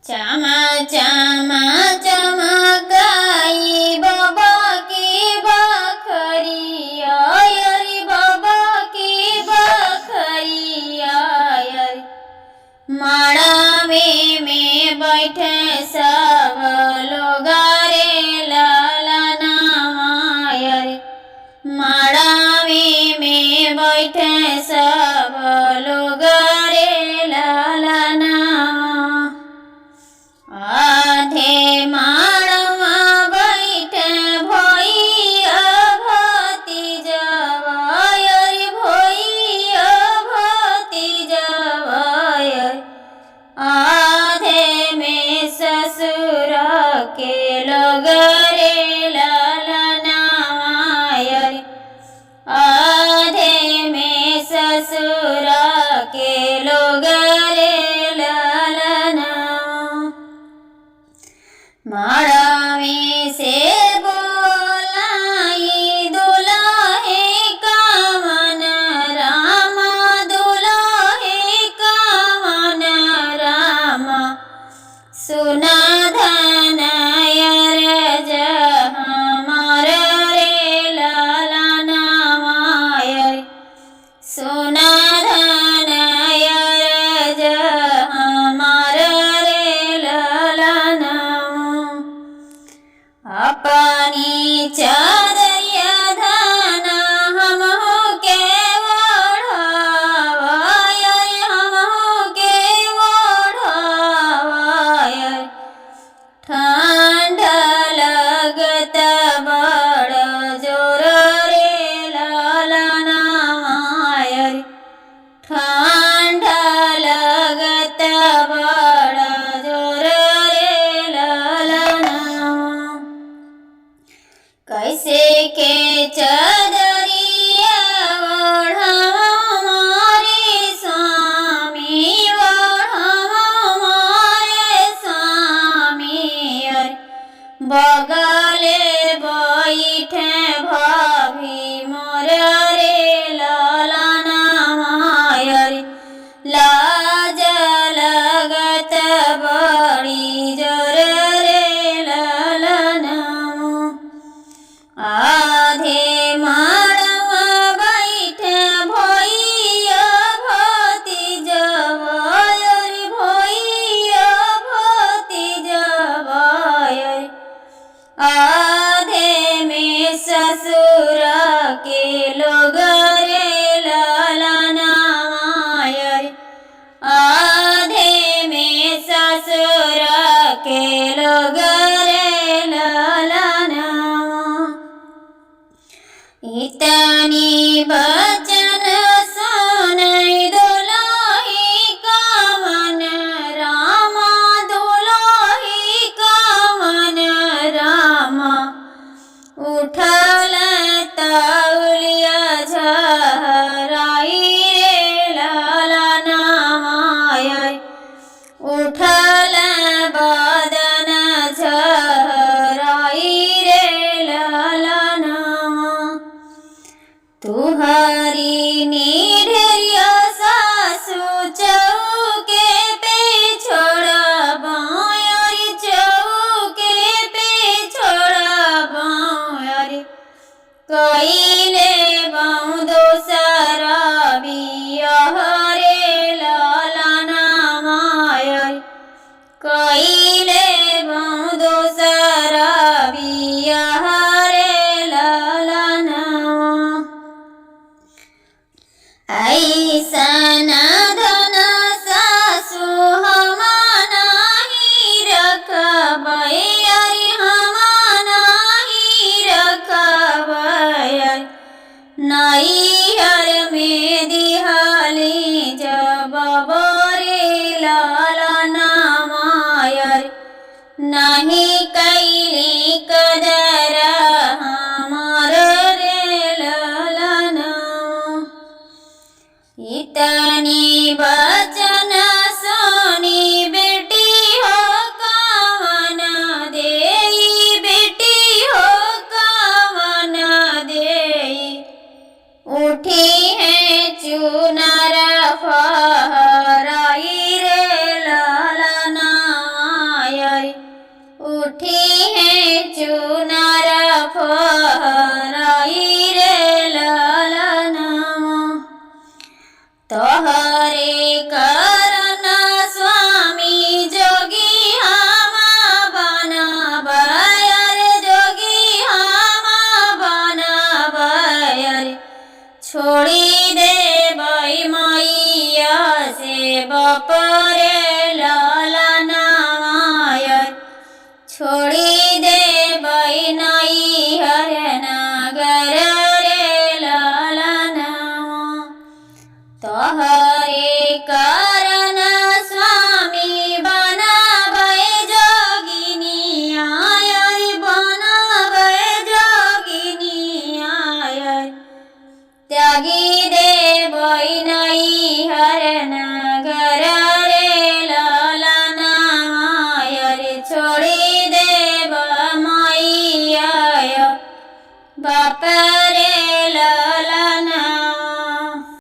चमा चमा चमकाई बाबा की बखरिया रे बाबा की बखरिया रे। माड़ा में बैठे सब लोग रे लालना रे। माड़ा में बैठे सब लोग रे लालना। आधे माड़वा बैठे भैया भतीजवा रे भैया भतीजवा रे। आधे में ससुर के लोग रे लालना रे। आधे में ससुर के लोग रे लालना। माड़ा में से बोलाई दुल्हे कामन रामा दुल्हे कामन रामा। सुना धन अरज हमार रे लालना रे। सुना धन अरज हमार रे लालना। अपनी चादरिया धान हम के ओढ़ावा रे हम के ओढ़ावा रे। ठंड लगत बड़ जोर रे लालना रे। ठंड लगत बड़ जोर रे लालना। कैसे के चादरिया ओढ़ावा हमारे स्वामी ओढ़ावा हमारे स्वामी रे। बगले बैठे भाभी मोर रे लालना रे। लाज लगत बड़ी जोर रे लालना। आधे माड़वा बैठे भैया भतीजवा रे भैया भतीजवा रे। आधे में ससुर के लोग रे लालना रे। आधे में ससुर के लोग रे लालना। इतनी बचन सुनई दुल्ही कामन रामा दुल्ही कामन रामा। उठल तौलिया झराई रे लालना रे। उठल बदन झराई रे लालना। तुहरी निढरिया सासु चौके पे छोड़बा रे चौके पे छोड़बा रे। कइले बाऊ दोसरा बियाह रे लालना रे। कइले बाऊ दोसरा बियाह रे लालना। ऐसन धन सासु हम नाही रखबै रे हम नाही रखबै। नैहर में दिहली जब रे लालना रे। नहीं कैली कदर हमार रे लालना। इतनी बचन सुनी बेटी हो कवन देई बेटी हो कवन देई। उठी है चुनर फहराई रे लालना उठी है चुनार फहराई रे ललनमा तोहरे कारण स्वामी जोगी हम बनबयर जोगी हम बनबयर छोड़ी दे मैया से बपरे ललनामायर छोड़ी दे नई हर नगर रे ललनामा तोहरे कारण स्वामी बनबै जोगिनिया बनबै जोगिनिया त्यागी देबै नई हर नगर रे ललनामायर छोड़ी देब मैया बाप